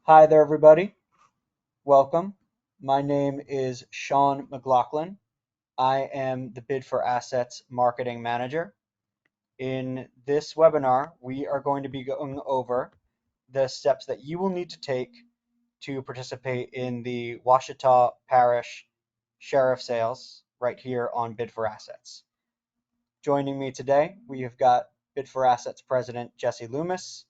Hi there, everybody. Welcome. My name is Sean McLaughlin. I am the Bid4Assets Marketing Manager. In this webinar, we are going to be going over the steps that you will need to take to participate in the Ouachita Parish Sheriff Sales right here on Bid4Assets. Joining me today, we have got Bid4Assets President Jesse Loomis,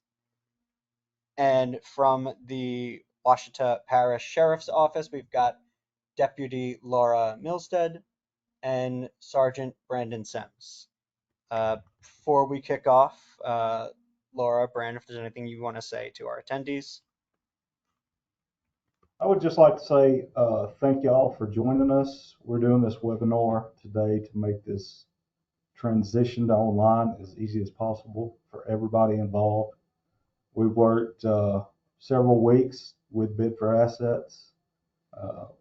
and from the Ouachita Parish Sheriff's Office, we've got Deputy Laura Milstead and Sergeant Brandon Sims. Before we kick off, Laura, Brandon, if there's anything you want to say to our attendees. I would just like to say thank you all for joining us. We're doing this webinar today to make this transition to online as easy as possible for everybody involved. We've worked several weeks with Bid4Assets,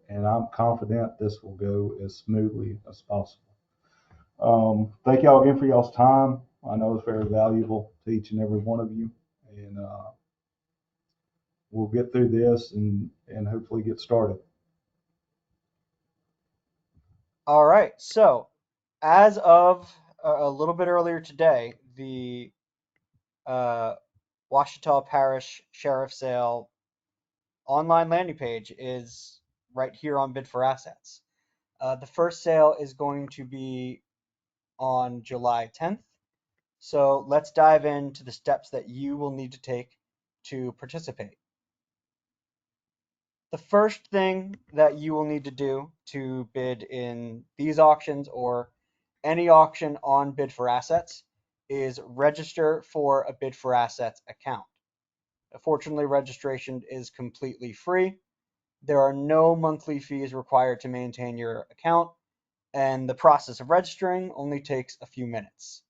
and I'm confident this will go as smoothly as possible. Thank y'all again for y'all's time. I know it's very valuable to each and every one of you, and we'll get through this and hopefully get started. All right, so as of a little bit earlier today, the Ouachita Parish Sheriff Sale online landing page is right here on Bid4Assets. The first sale is going to be on July 10th. So let's dive into the steps that you will need to take to participate. The first thing that you will need to do to bid in these auctions or any auction on Bid4Assets is register for a Bid4Assets account. Fortunately, registration is completely free. There are no monthly fees required to maintain your account, and the process of registering only takes a few minutes.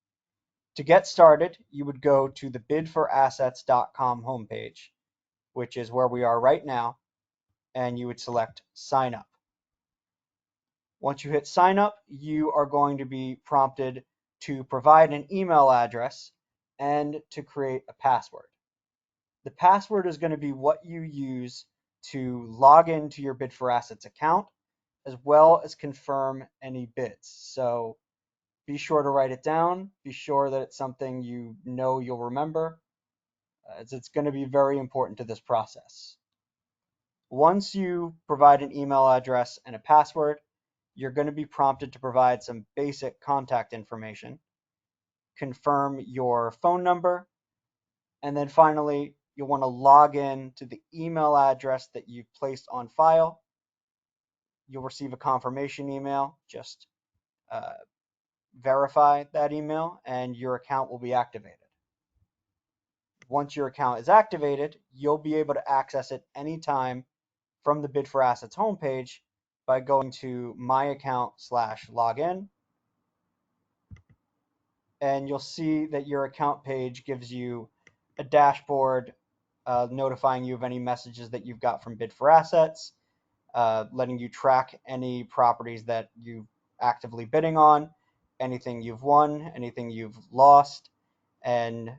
To get started, you would go to the bid4assets.com homepage, which is where we are right now, and you would select sign up. Once you hit sign up, you are going to be prompted to provide an email address and to create a password. The password is going to be what you use to log into your Bid4Assets account, as well as confirm any bids. So be sure to write it down. Be sure that it's something you know you'll remember, as it's going to be very important to this process. Once you provide an email address and a password, you're going to be prompted to provide some basic contact information, confirm your phone number, and then finally, you'll want to log in to the email address that you've placed on file. You'll receive a confirmation email. Just verify that email and your account will be activated. Once your account is activated, you'll be able to access it anytime from the Bid4Assets homepage by going to my account/login. And you'll see that your account page gives you a dashboard notifying you of any messages that you've got from Bid4Assets, letting you track any properties that you've actively bidding on, anything you've won, anything you've lost, and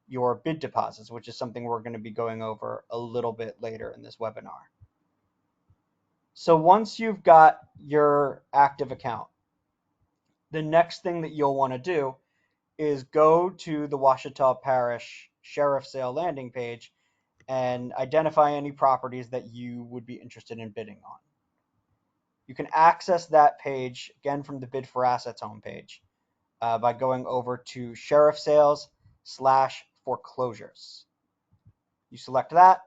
your bid deposits, which is something we're going to be going over a little bit later in this webinar. So once you've got your active account, the next thing that you'll want to do is go to the Ouachita Parish Sheriff Sale landing page and identify any properties that you would be interested in bidding on. You can access that page again from the Bid4Assets homepage by going over to Sheriff Sales/foreclosures. You select that,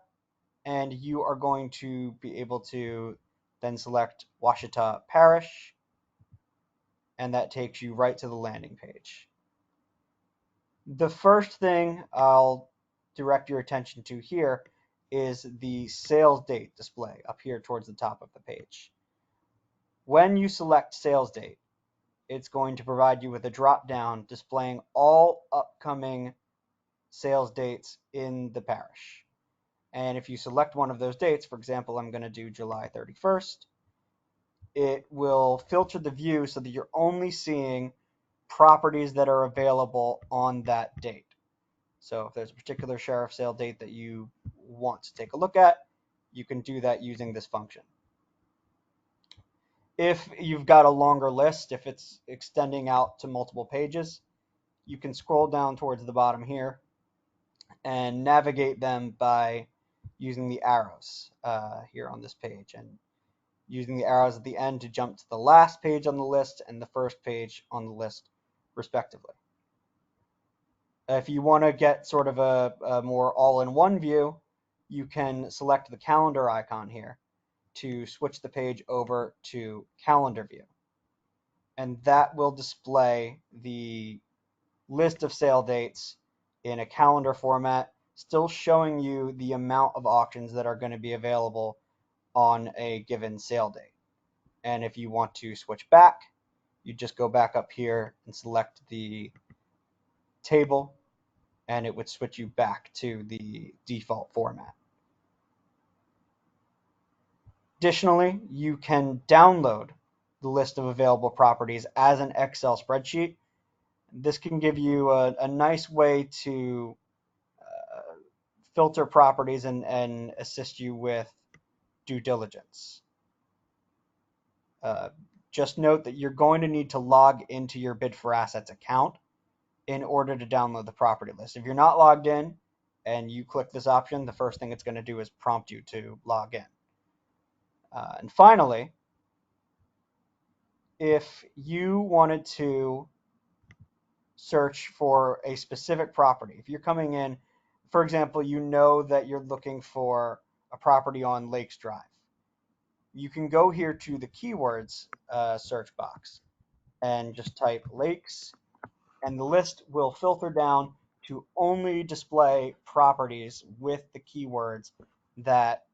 and you are going to be able to then select Ouachita Parish, and that takes you right to the landing page. The first thing I'll direct your attention to here is the sales date display up here towards the top of the page. When you select sales date, it's going to provide you with a drop down displaying all upcoming sales dates in the parish. And if you select one of those dates, for example, I'm going to do July 31st, it will filter the view so that you're only seeing properties that are available on that date. So if there's a particular sheriff sale date that you want to take a look at, you can do that using this function. If you've got a longer list, if it's extending out to multiple pages, you can scroll down towards the bottom here and navigate them by using the arrows here on this page, and using the arrows at the end to jump to the last page on the list and the first page on the list, respectively. If you want to get sort of a more all-in-one view, you can select the calendar icon here to switch the page over to calendar view. And that will display the list of sale dates in a calendar format, still showing you the amount of auctions that are going to be available on a given sale date. And if you want to switch back, you just go back up here and select the table, and it would switch you back to the default format. Additionally, you can download the list of available properties as an Excel spreadsheet. This can give you a nice way to filter properties and assist you with due diligence. Just note that you're going to need to log into your Bid4Assets account in order to download the property list. If you're not logged in and you click this option, the first thing it's going to do is prompt you to log in. And finally, if you wanted to search for a specific property, if you're coming in, for example, you know that you're looking for a property on Lakes Drive, you can go here to the keywords search box and just type lakes, and the list will filter down to only display properties with the keywords that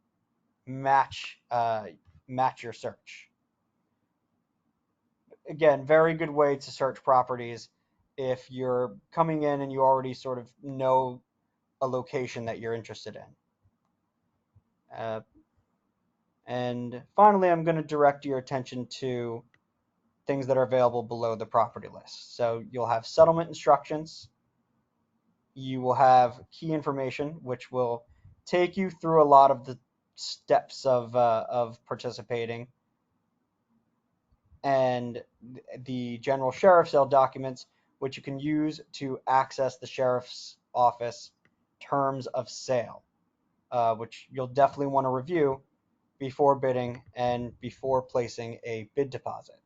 match your search. Again, very good way to search properties if you're coming in and you already sort of know a location that you're interested in. And finally, I'm going to direct your attention to things that are available below the property list. So you'll have settlement instructions. You will have key information, which will take you through a lot of the steps of participating, and the general sheriff sale documents, which you can use to access the sheriff's office terms of sale, which you'll definitely want to review before bidding and before placing a bid deposit.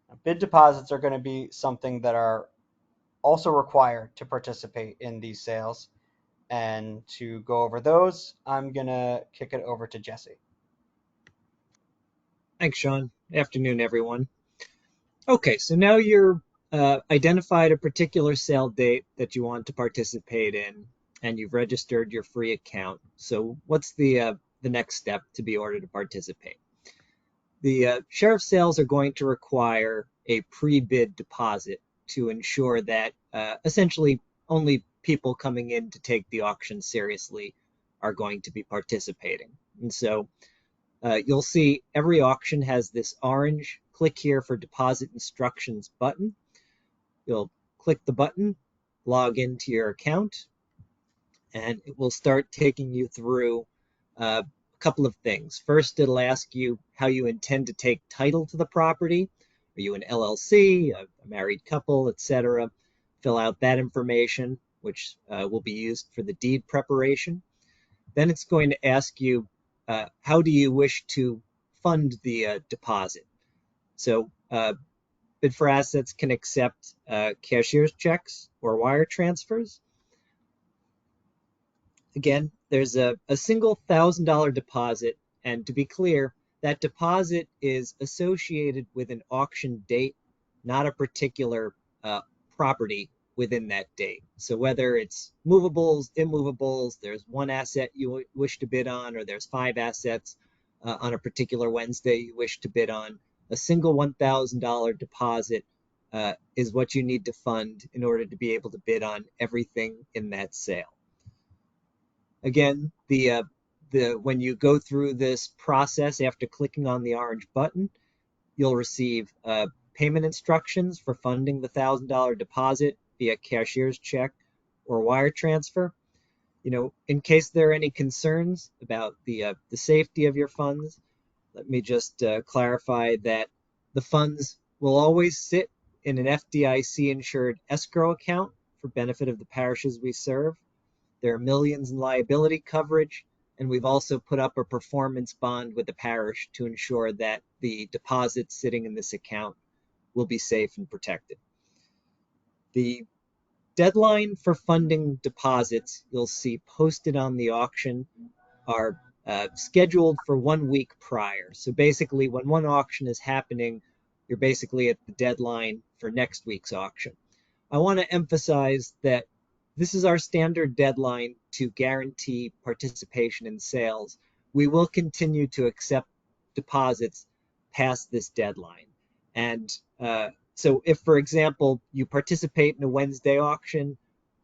Now, bid deposits are going to be something that are also required to participate in these sales. And to go over those, I'm going to kick it over to Jesse. Thanks, Sean. Afternoon, everyone. Okay, so now you're identified a particular sale date that you want to participate in, and you've registered your free account. So what's the next step to be ordered to participate? The sheriff's sales are going to require a pre-bid deposit to ensure that essentially only people coming in to take the auction seriously are going to be participating. And so you'll see every auction has this orange click here for deposit instructions button. You'll click the button, log into your account, and it will start taking you through a couple of things. First, it'll ask you how you intend to take title to the property. Are you an LLC, a married couple, etc.? Fill out that information, which will be used for the deed preparation. Then it's going to ask you, how do you wish to fund the deposit? So Bid4Assets can accept cashier's checks or wire transfers. Again, there's a single $1,000 deposit, and to be clear, that deposit is associated with an auction date, not a particular property within that date. So whether it's movables, immovables, there's one asset you wish to bid on, or there's 5 assets on a particular Wednesday you wish to bid on, a single $1,000 deposit is what you need to fund in order to be able to bid on everything in that sale. Again, when you go through this process after clicking on the orange button, you'll receive payment instructions for funding the $1,000 deposit via cashier's check or wire transfer. In case there are any concerns about the safety of your funds, let me just clarify that the funds will always sit in an FDIC-insured escrow account for benefit of the parishes we serve. There are millions in liability coverage, and we've also put up a performance bond with the parish to ensure that the deposits sitting in this account will be safe and protected. The deadline for funding deposits you'll see posted on the auction are scheduled for 1 week prior. So basically, when one auction is happening, you're basically at the deadline for next week's auction. I want to emphasize that this is our standard deadline to guarantee participation in sales. We will continue to accept deposits past this deadline. And so if, for example, you participate in a Wednesday auction,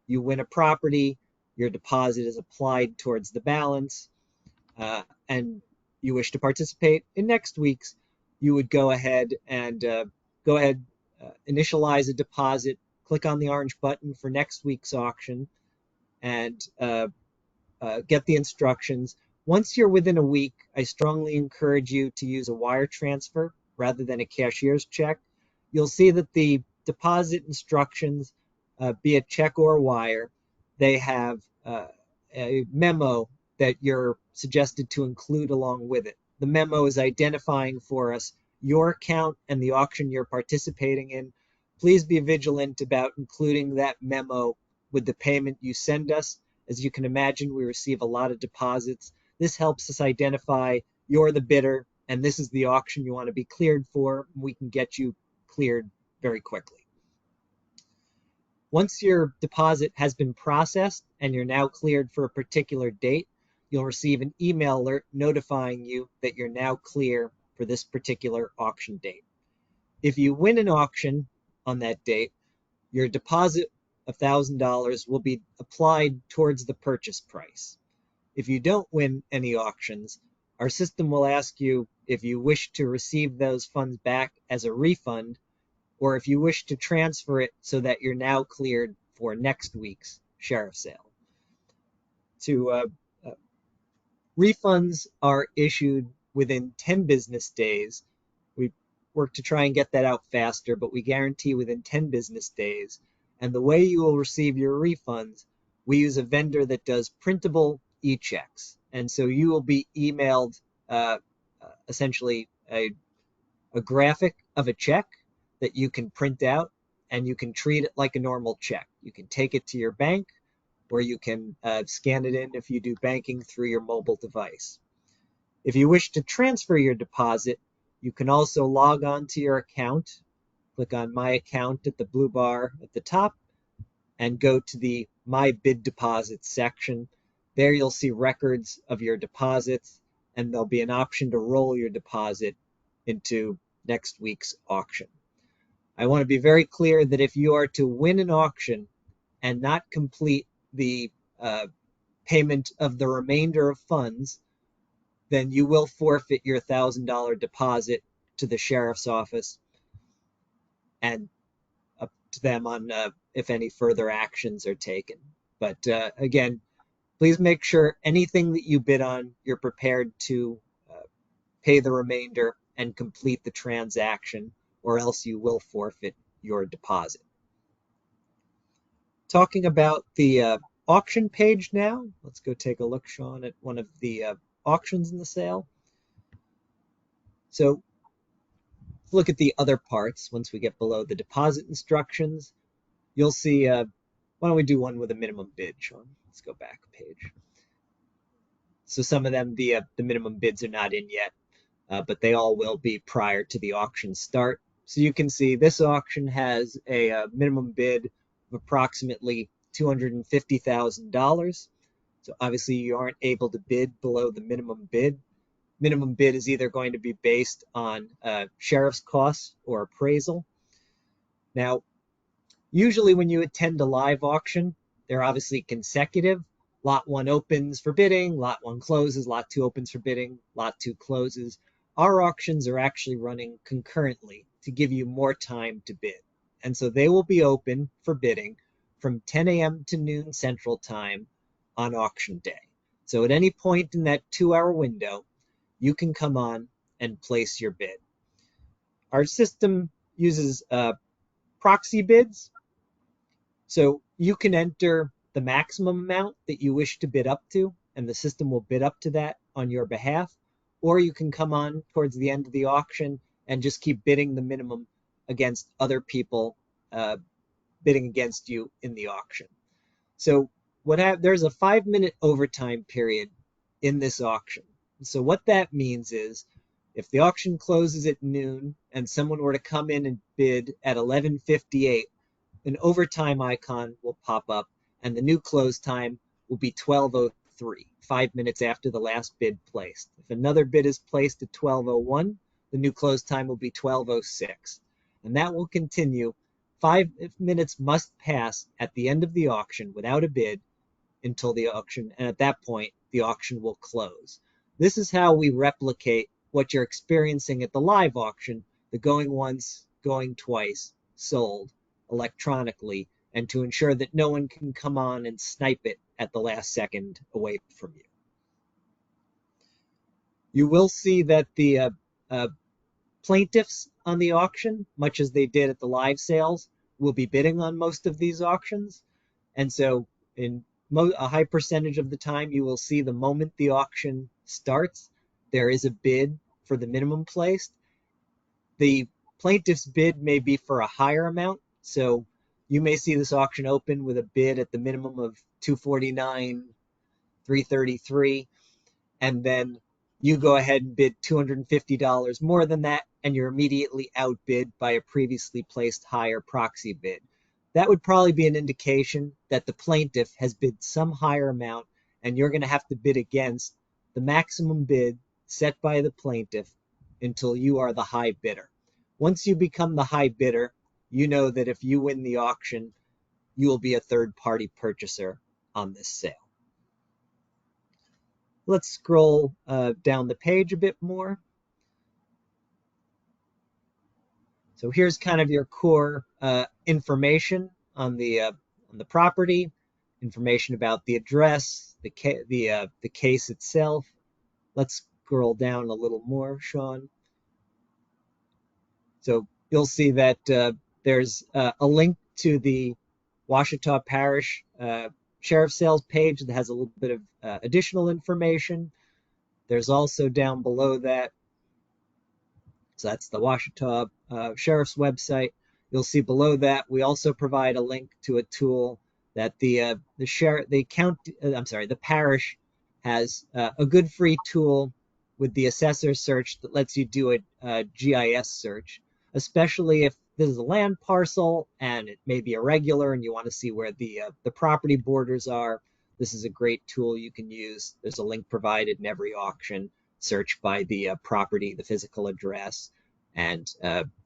you win a property, your deposit is applied towards the balance, and you wish to participate in next week's, you would go ahead and initialize a deposit, click on the orange button for next week's auction, and get the instructions. Once you're within a week, I strongly encourage you to use a wire transfer rather than a cashier's check. You'll see that the deposit instructions, be it check or wire, they have a memo that you're suggested to include along with it. The memo is identifying for us your account and the auction you're participating in. Please be vigilant about including that memo with the payment you send us. As you can imagine, we receive a lot of deposits. This helps us identify you're the bidder and this is the auction you want to be cleared for. We can get you cleared very quickly. Once your deposit has been processed and you're now cleared for a particular date, you'll receive an email alert notifying you that you're now clear for this particular auction date. If you win an auction on that date, your deposit of $1,000 will be applied towards the purchase price. If you don't win any auctions, our system will ask you if you wish to receive those funds back as a refund, or if you wish to transfer it so that you're now cleared for next week's sheriff sale. Refunds are issued within 10 business days. We work to try and get that out faster, but we guarantee within 10 business days. And the way you will receive your refunds, we use a vendor that does printable e-checks. And so you will be emailed essentially a graphic of a check that you can print out, and you can treat it like a normal check. You can take it to your bank, or you can scan it in if you do banking through your mobile device. If you wish to transfer your deposit, you can also log on to your account, click on My Account at the blue bar at the top, and go to the My Bid Deposits section. There you'll see records of your deposits, and there'll be an option to roll your deposit into next week's auction. I want to be very clear that if you are to win an auction and not complete the payment of the remainder of funds, then you will forfeit your $1,000 deposit to the sheriff's office and up to them on if any further actions are taken. But again, please make sure anything that you bid on, you're prepared to pay the remainder and complete the transaction, or else you will forfeit your deposit. Talking about the auction page now, let's go take a look, Sean, at one of the auctions in the sale. So look at the other parts. Once we get below the deposit instructions, you'll see, why don't we do one with a minimum bid, Sean? Let's go back a page. So some of them, the minimum bids are not in yet, but they all will be prior to the auction start. So you can see this auction has a minimum bid of approximately $250,000. So obviously you aren't able to bid below the minimum bid. Minimum bid is either going to be based on sheriff's costs or appraisal. Now, usually when you attend a live auction, they're obviously consecutive. Lot 1 opens for bidding, Lot 1 closes, Lot 2 opens for bidding, Lot 2 closes. Our auctions are actually running concurrently to give you more time to bid. And so they will be open for bidding from 10 a.m. to noon Central Time, on auction day. So at any point in that 2-hour window, you can come on and place your bid. Our system uses proxy bids. So you can enter the maximum amount that you wish to bid up to, and the system will bid up to that on your behalf. Or you can come on towards the end of the auction and just keep bidding the minimum against other people bidding against you in the auction. So there's a 5-minute overtime period in this auction. So what that means is if the auction closes at noon and someone were to come in and bid at 11:58, an overtime icon will pop up and the new close time will be 12:03, 5 minutes after the last bid placed. If another bid is placed at 12:01, the new close time will be 12:06. And that will continue. 5 minutes must pass at the end of the auction without a bid until the auction, and at that point, the auction will close. This is how we replicate what you're experiencing at the live auction, the going once, going twice, sold electronically, and to ensure that no one can come on and snipe it at the last second away from you. You will see that the plaintiffs on the auction, much as they did at the live sales, will be bidding on most of these auctions. And so in a high percentage of the time, you will see the moment the auction starts, there is a bid for the minimum placed. The plaintiff's bid may be for a higher amount. So you may see this auction open with a bid at the minimum of $249, $333, and then you go ahead and bid $250 more than that, and you're immediately outbid by a previously placed higher proxy bid. That would probably be an indication that the plaintiff has bid some higher amount, and you're going to have to bid against the maximum bid set by the plaintiff until you are the high bidder. Once you become the high bidder, you know that if you win the auction, you will be a third-party purchaser on this sale. Let's scroll down the page a bit more. So here's kind of your core information on the property, information about the address, the case itself. Let's scroll down a little more, Sean. So you'll see that there's a link to the Ouachita Parish Sheriff's Sales page that has a little bit of additional information. There's also down below that, so that's the Ouachita Sheriff's website. You'll see below that we also provide a link to a tool that the parish has a good free tool with the assessor search that lets you do a GIS search, especially if this is a land parcel and it may be irregular and you want to see where the property borders are. This is a great tool you can use. There's a link provided in every auction. Search by the property, the physical address, and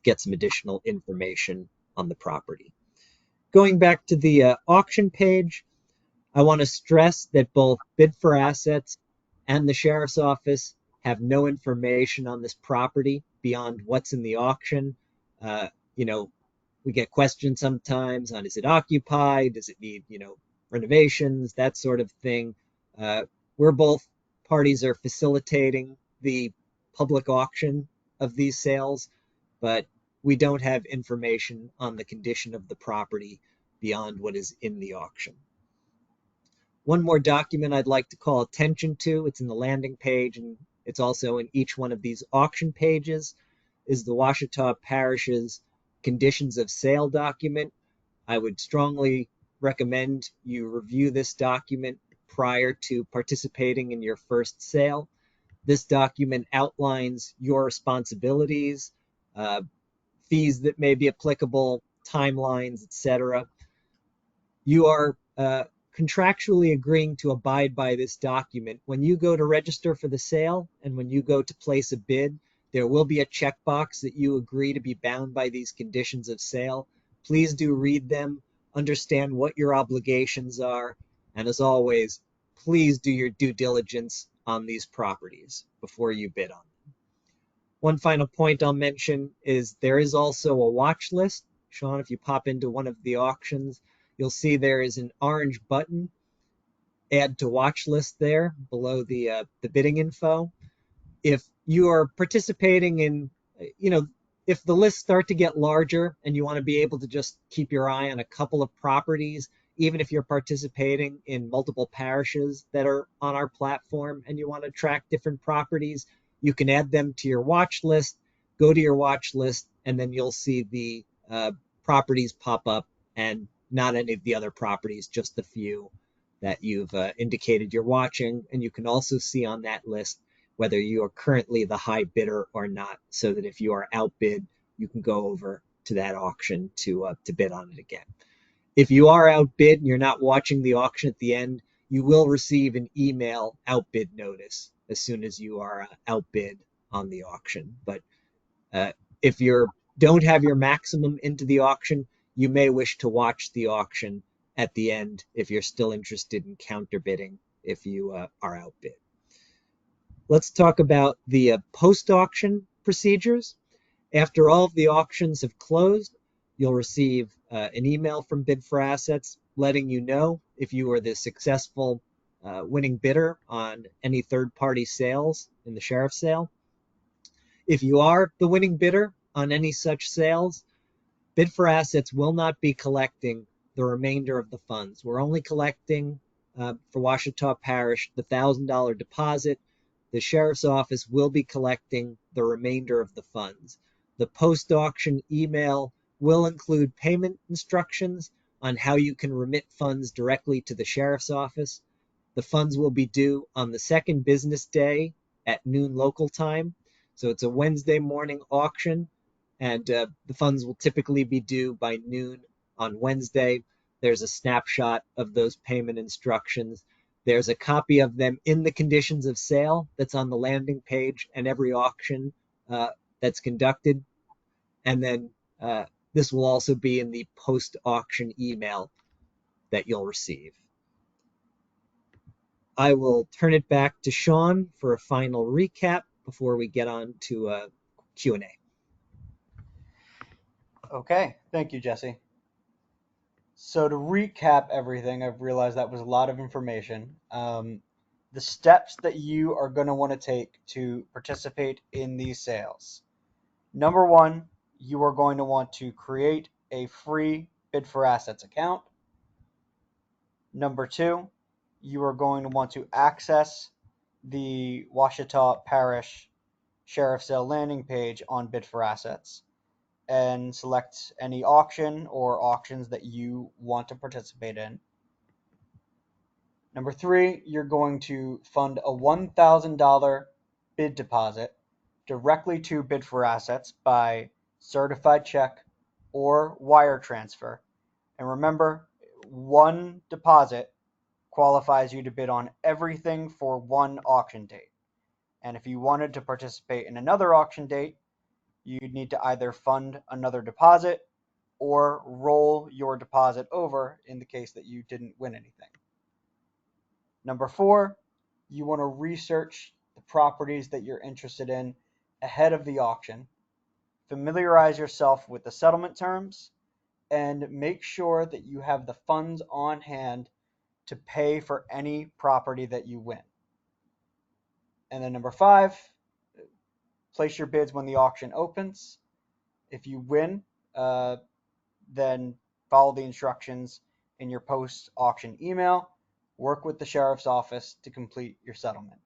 get some additional information on the property. Going back to the auction page, I want to stress that both Bid4Assets and the Sheriff's Office have no information on this property beyond what's in the auction. We get questions sometimes on, is it occupied? Does it need, renovations, that sort of thing. We're both parties are facilitating the public auction of these sales, but we don't have information on the condition of the property beyond what is in the auction. One more document I'd like to call attention to, it's in the landing page and it's also in each one of these auction pages, is the Ouachita Parish's conditions of sale document. I would strongly recommend you review this document prior to participating in your first sale. This document outlines your responsibilities, fees that may be applicable, timelines, etc. You are contractually agreeing to abide by this document. When you go to register for the sale and when you go to place a bid, there will be a checkbox that you agree to be bound by these conditions of sale. Please do read them, understand what your obligations are, and as always, please do your due diligence on these properties before you bid on them. One final point I'll mention is there is also a watch list. Sean, if you pop into one of the auctions, you'll see there is an orange button add to watch list there below the bidding info. If you are participating in, you know, if the lists start to get larger and you want to be able to just keep your eye on a couple of properties, even if you're participating in multiple parishes that are on our platform and you want to track different properties, you can add them to your watch list, go to your watch list, and then you'll see the properties pop up and not any of the other properties, just the few that you've indicated you're watching. And you can also see on that list whether you are currently the high bidder or not, so that if you are outbid, you can go over to that auction to bid on it again. If you are outbid and you're not watching the auction at the end, you will receive an email outbid notice as soon as you are outbid on the auction. But uh, if you don't have your maximum into the auction, you may wish to watch the auction at the end if you're still interested in counterbidding if you are outbid. Let's talk about the post-auction procedures. After all of the auctions have closed, you'll receive an email from Bid4Assets letting you know if you are the successful winning bidder on any third-party sales in the sheriff's sale. If you are the winning bidder on any such sales, Bid4Assets will not be collecting the remainder of the funds. We're only collecting for Ouachita Parish the $1,000 deposit. The sheriff's office will be collecting the remainder of the funds. The post-auction email will include payment instructions on how you can remit funds directly to the sheriff's office. The funds will be due on the second business day at noon local time. So it's a Wednesday morning auction, and the funds will typically be due by noon on Wednesday. There's a snapshot of those payment instructions. There's a copy of them in the conditions of sale that's on the landing page and every auction that's conducted. And then this will also be in the post-auction email that you'll receive. I will turn it back to Sean for a final recap before we get on to Q&A. Okay, thank you, Jesse. So to recap everything, I've realized that was a lot of information. The steps that you are going to want to take to participate in these sales. Number one, you are going to want to create a free Bid4Assets account. Number two, you are going to want to access the Ouachita Parish Sheriff Sale landing page on Bid4Assets and select any auction or auctions that you want to participate in. Number three, you're going to fund a $1,000 bid deposit directly to Bid4Assets by certified check or wire transfer. And remember, one deposit qualifies you to bid on everything for one auction date. And if you wanted to participate in another auction date, you'd need to either fund another deposit or roll your deposit over in the case that you didn't win anything. Number four, you want to research the properties that you're interested in ahead of the auction. Familiarize yourself with the settlement terms and make sure that you have the funds on hand to pay for any property that you win. And then number five, place your bids when the auction opens. If you win, then follow the instructions in your post-auction email. Work with the sheriff's office to complete your settlement.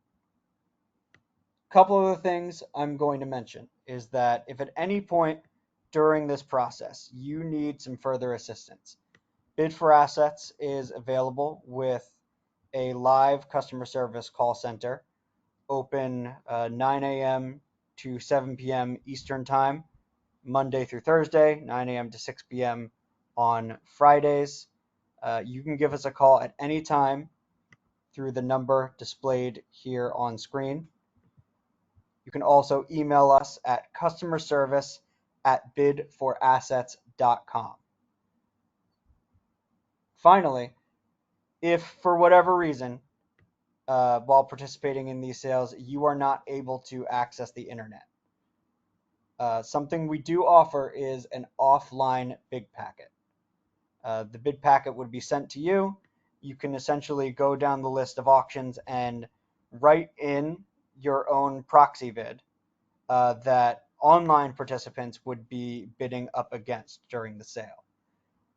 A couple of the things I'm going to mention is that if at any point during this process you need some further assistance, Bid4Assets is available with a live customer service call center open 9 a.m. to 7 p.m. Eastern Time, Monday through Thursday, 9 a.m. to 6 p.m. on Fridays. You can give us a call at any time through the number displayed here on screen. You can also email us at customerservice@bid4assets.com. Finally, if for whatever reason, while participating in these sales, you are not able to access the internet, something we do offer is an offline bid packet. The bid packet would be sent to you, you can essentially go down the list of auctions and write in your own proxy bid that online participants would be bidding up against during the sale.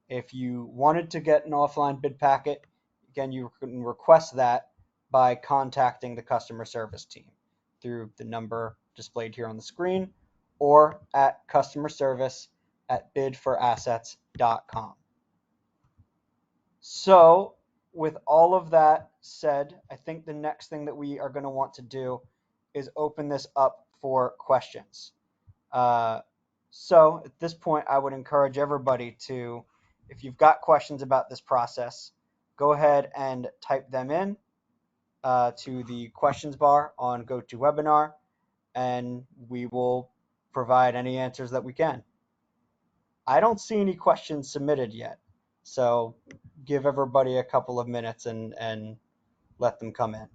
If you wanted to get an offline bid packet, again, you can request that by contacting the customer service team through the number displayed here on the screen or at customerservice@bid4assets.com. So, with all of that said, I think the next thing that we are going to want to do is open this up for questions. So at this point, I would encourage everybody to, if you've got questions about this process, go ahead and type them in to the questions bar on GoToWebinar, and we will provide any answers that we can. I don't see any questions submitted yet, so give everybody a couple of minutes and let them come in.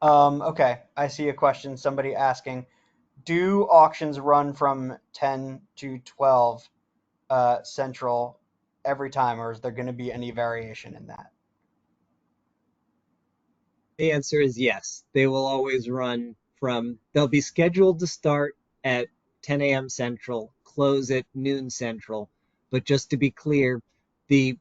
Okay, I see a question. Somebody asking, do auctions run from 10 to 12 Central every time, or is there going to be any variation in that? The answer is yes. They will always run they'll be scheduled to start at 10 a.m. Central, close at noon Central. But just to be clear, the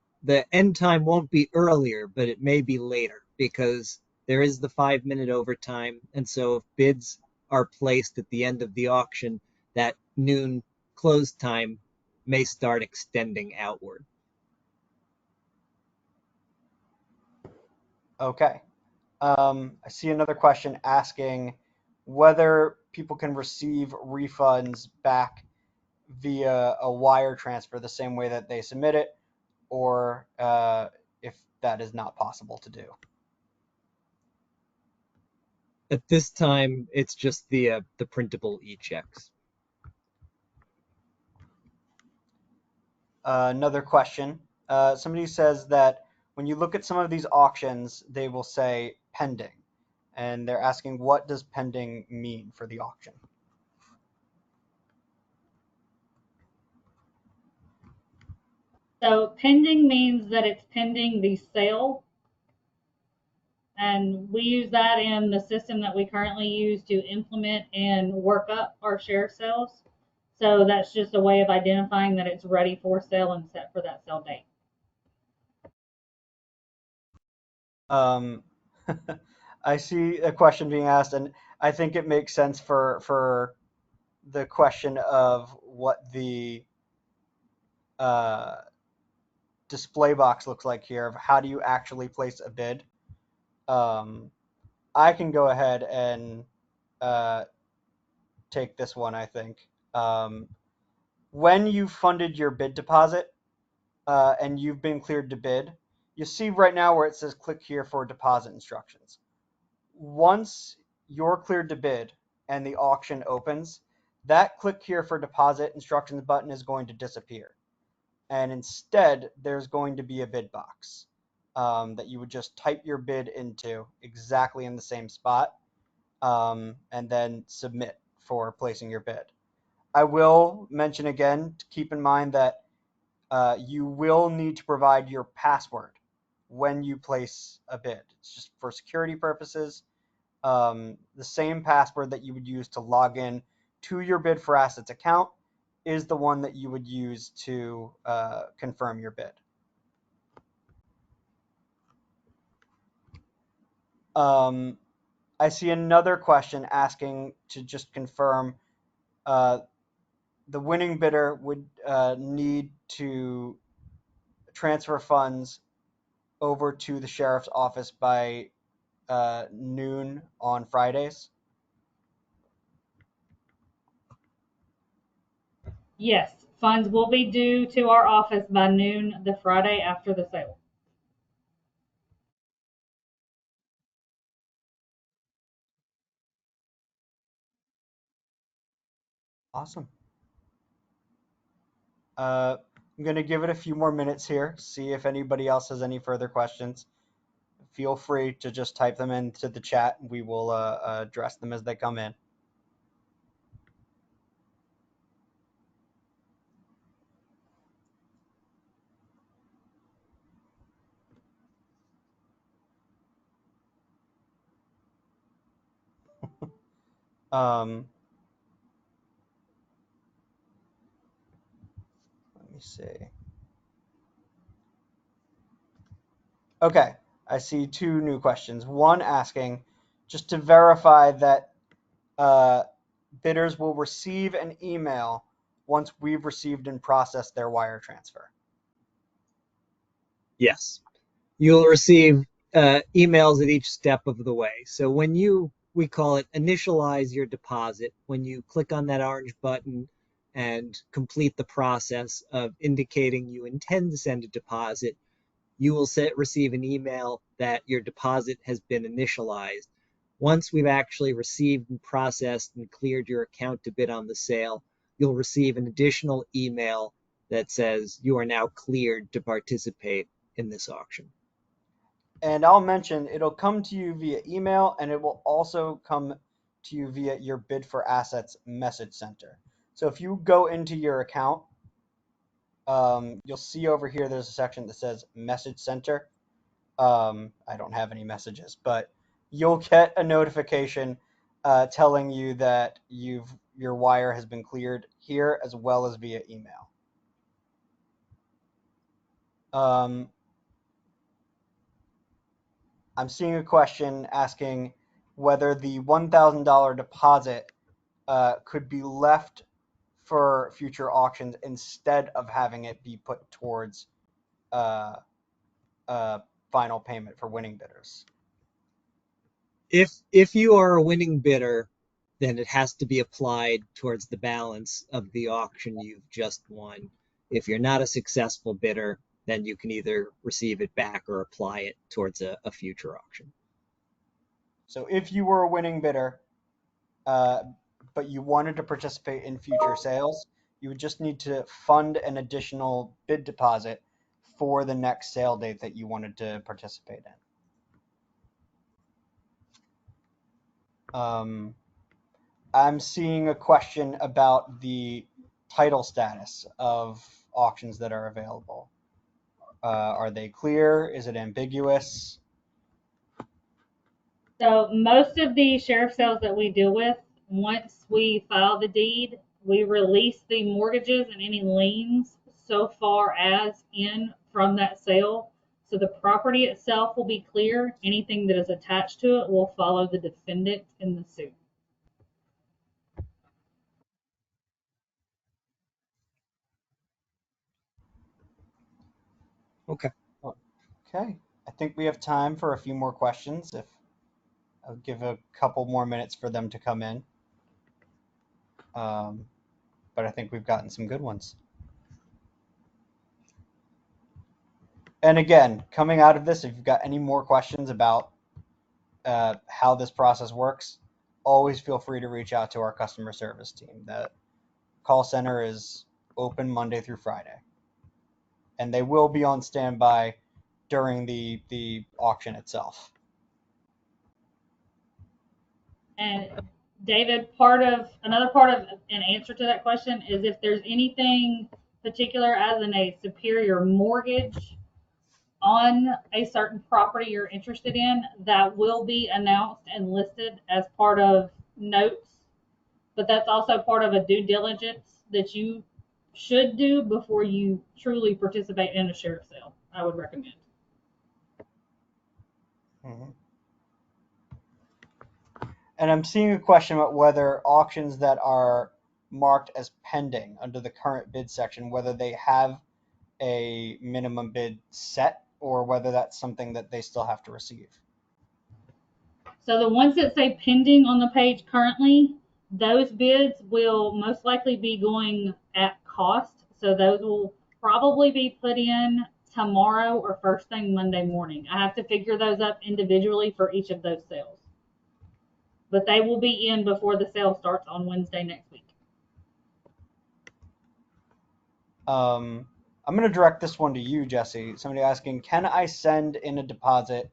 end time won't be earlier, but it may be later because there is the 5 minute overtime. And so if bids are placed at the end of the auction, that noon close time may start extending outward. Okay. I see another question asking whether people can receive refunds back via a wire transfer the same way that they submit it, or if that is not possible to do. At this time, it's just the printable e-checks. Another question. Somebody says that when you look at some of these auctions, they will say pending, and they're asking what does pending mean for the auction? So pending means that it's pending the sale. And we use that in the system that we currently use to implement and work up our share sales. So that's just a way of identifying that it's ready for sale and set for that sale date. I see a question being asked, and I think it makes sense for the question of what the uh, display box looks like here of how do you actually place a bid. I can go ahead and uh, take this one, I think. When you funded your bid deposit and you've been cleared to bid, you see right now where it says click here for deposit instructions. Once you're cleared to bid and the auction opens, that click here for deposit instructions button is going to disappear. And instead, there's going to be a bid box that you would just type your bid into exactly in the same spot and then submit for placing your bid. I will mention again to keep in mind that you will need to provide your password when you place a bid. It's just for security purposes. The same password that you would use to log in to your Bid4Assets account is the one that you would use to confirm your bid. I see another question asking to just confirm the winning bidder would need to transfer funds over to the sheriff's office by noon on Fridays. Yes, funds will be due to our office by noon the Friday after the sale. Awesome. I'm going to give it a few more minutes here, see if anybody else has any further questions. Feel free to just type them into the chat. We will address them as they come in. Let me see. Okay, I see two new questions. One asking, just to verify that bidders will receive an email once we've received and processed their wire transfer. Yes. You'll receive emails at each step of the way. So when we call it initialize your deposit, when you click on that orange button and complete the process of indicating you intend to send a deposit, you will receive an email that your deposit has been initialized. Once we've actually received and processed and cleared your account to bid on the sale, you'll receive an additional email that says you are now cleared to participate in this auction. And I'll mention it'll come to you via email, and it will also come to you via your Bid4Assets message center. So if you go into your account, you'll see over here there's a section that says message center. I don't have any messages, but you'll get a notification telling you that your wire has been cleared here, as well as via email. I'm seeing a question asking whether the $1,000 deposit could be left for future auctions instead of having it be put towards final payment for winning bidders. If you are a winning bidder, then it has to be applied towards the balance of the auction you've just won. If you're not a successful bidder, then you can either receive it back or apply it towards a future auction. So if you were a winning bidder, but you wanted to participate in future sales, you would just need to fund an additional bid deposit for the next sale date that you wanted to participate in. I'm seeing a question about the title status of auctions that are available. Are they clear? Is it ambiguous? So most of the sheriff sales that we deal with, once we file the deed, we release the mortgages and any liens so far as in from that sale. So the property itself will be clear. Anything that is attached to it will follow the defendant in the suit. Okay. Okay. I think we have time for a few more questions. If I'll give a couple more minutes for them to come in. But I think we've gotten some good ones. And again, coming out of this, if you've got any more questions about how this process works, always feel free to reach out to our customer service team. The call center is open Monday through Friday, and they will be on standby during the auction itself. And David, another part of an answer to that question is if there's anything particular as in a superior mortgage on a certain property you're interested in, that will be announced and listed as part of notes. But that's also part of a due diligence that you should do before you truly participate in a sheriff sale, I would recommend. Mm-hmm. And I'm seeing a question about whether auctions that are marked as pending under the current bid section, whether they have a minimum bid set or whether that's something that they still have to receive. So the ones that say pending on the page currently, those bids will most likely be going at cost. So those will probably be put in tomorrow or first thing Monday morning. I have to figure those up individually for each of those sales. But they will be in before the sale starts on Wednesday next week. I'm going to direct this one to you, Jesse. Somebody asking, can I send in a deposit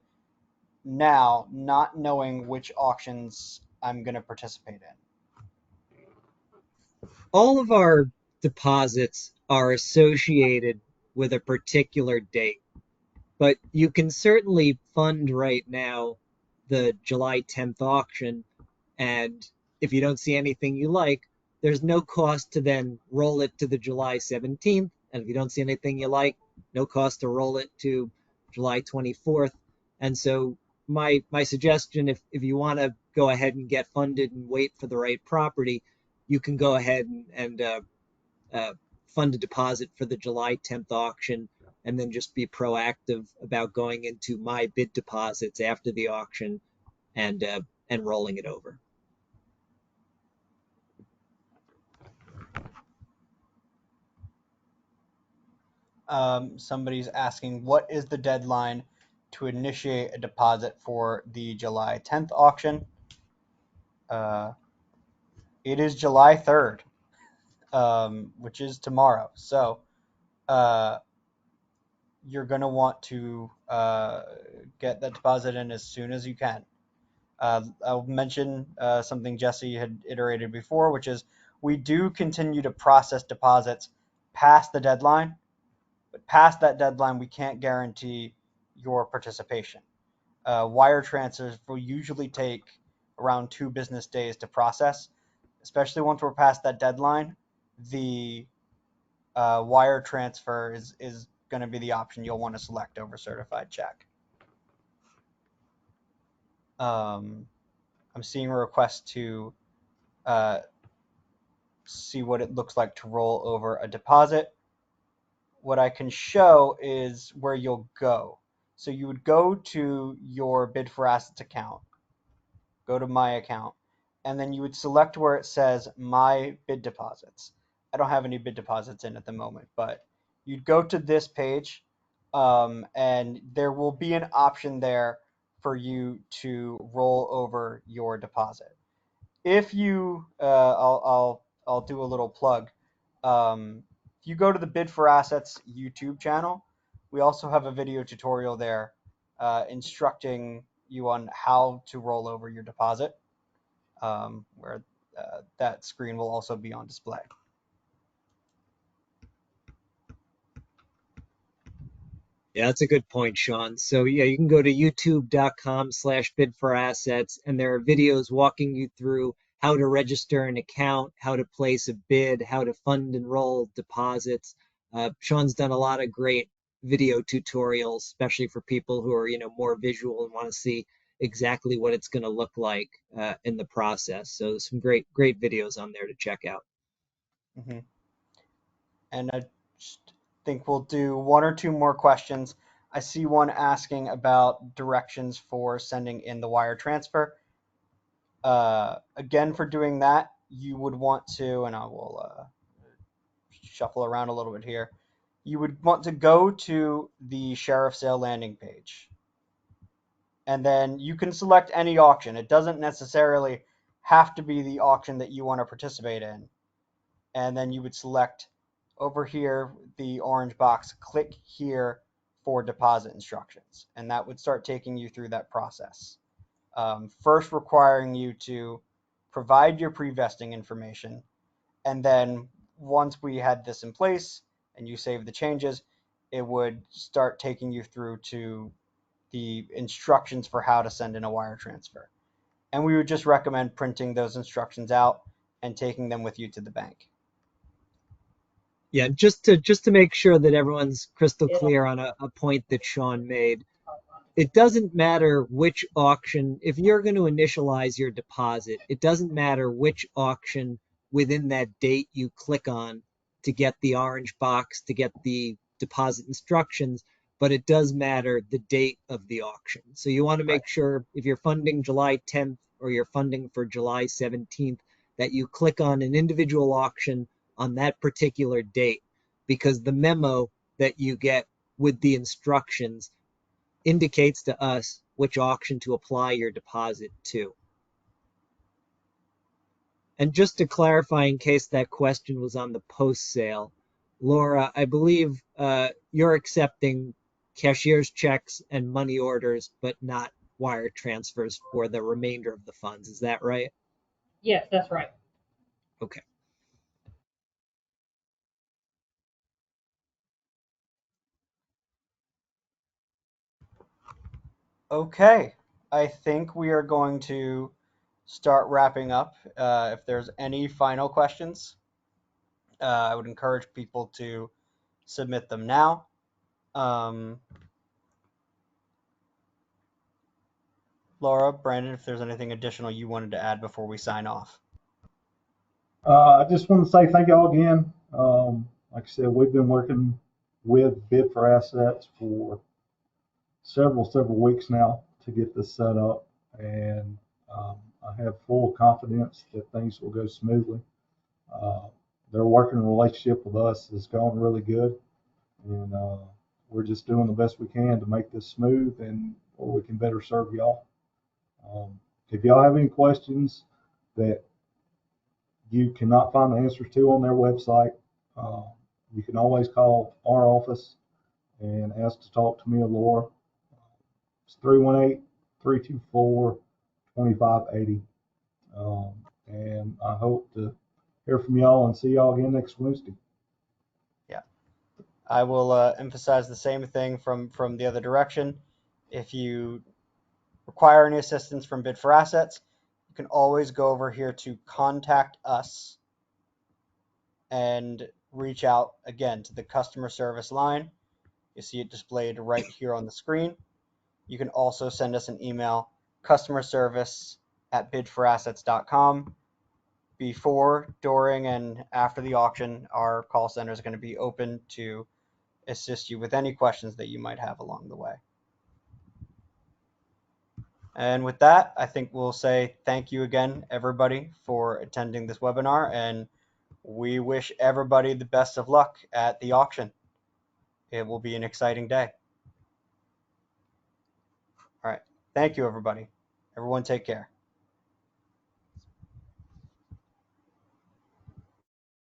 now, not knowing which auctions I'm going to participate in? All of our deposits are associated with a particular date, but you can certainly fund right now the July 10th auction. And if you don't see anything you like, there's no cost to then roll it to the July 17th. And if you don't see anything you like, no cost to roll it to July 24th. And so my suggestion, if you want to go ahead and get funded and wait for the right property, you can go ahead and uh, fund a deposit for the July 10th auction, and then just be proactive about going into my bid deposits after the auction and rolling it over. Somebody's asking, what is the deadline to initiate a deposit for the July 10th auction? It is July 3rd, which is tomorrow. So you're going to want to get that deposit in as soon as you can. I'll mention something Jesse had iterated before, which is we do continue to process deposits past the deadline, but past that deadline, we can't guarantee your participation. Wire transfers will usually take around 2 business days to process, especially once we're past that deadline. The wire transfer is going to be the option you'll want to select over certified check. I'm seeing a request to see what it looks like to roll over a deposit. What I can show is where you'll go. So you would go to your Bid4Assets account, go to my account, and then you would select where it says my bid deposits. I don't have any bid deposits in at the moment, but you'd go to this page, and there will be an option there for you to roll over your deposit. If you, I'll do a little plug. If you go to the Bid4Assets YouTube channel, we also have a video tutorial there instructing you on how to roll over your deposit, where that screen will also be on display. Yeah, that's a good point, Sean. So yeah, you can go to youtube.com/bid4assets, and there are videos walking you through how to register an account, how to place a bid, how to fund and roll deposits. Sean's done a lot of great video tutorials, especially for people who are, more visual and want to see exactly what it's going to look like in the process. So some great videos on there to check out. Mm-hmm. And I just think we'll do 1 or 2 more questions. I see one asking about directions for sending in the wire transfer. Again, for doing that, you would want to, and I will shuffle around a little bit here. You would want to go to the sheriff sale landing page, and then you can select any auction. It doesn't necessarily have to be the auction that you want to participate in. And then you would select over here the orange box, click here for deposit instructions, and that would start taking you through that process. First requiring you to provide your pre-vesting information, and then once we had this in place and you save the changes, it would start taking you through to the instructions for how to send in a wire transfer. And we would just recommend printing those instructions out and taking them with you to the bank. Yeah, just to make sure that everyone's crystal clear on a point that Sean made. It doesn't matter which auction, if you're going to initialize your deposit, it doesn't matter which auction within that date you click on to get the orange box, to get the deposit instructions, but it does matter the date of the auction. So you want to make sure if you're funding July 10th or you're funding for July 17th, that you click on an individual auction on that particular date, because the memo that you get with the instructions indicates to us which auction to apply your deposit to. And just to clarify, in case that question was on the post sale, Laura, I believe you're accepting cashier's checks and money orders, but not wire transfers for the remainder of the funds. Is that right? Yes, that's right. Okay. Okay, I think we are going to start wrapping up. If there's any final questions, I would encourage people to submit them now. Um, Laura, Brandon, if there's anything additional you wanted to add before we sign off. I just want to say thank y'all again. Like I said, we've been working with Bid4Assets for several weeks now to get this set up, and I have full confidence that things will go smoothly. Uh, their working relationship with us has gone really good, and we're just doing the best we can to make this smooth and where we can better serve y'all. If y'all have any questions that you cannot find the answers to on their website, uh, you can always call our office and ask to talk to me or Laura. It's 318-324-2580. And I hope to hear from y'all and see y'all again next Wednesday. Yeah, I will emphasize the same thing from the other direction. If you require any assistance from Bid4Assets, you can always go over here to contact us and reach out again to the customer service line. You see it displayed right here on the screen. You can also send us an email, customerservice@bid4assets.com. Before, during, and after the auction, our call center is going to be open to assist you with any questions that you might have along the way. And with that, I think we'll say thank you again, everybody, for attending this webinar, and we wish everybody the best of luck at the auction. It will be an exciting day. All right. Thank you, everybody. Everyone take care.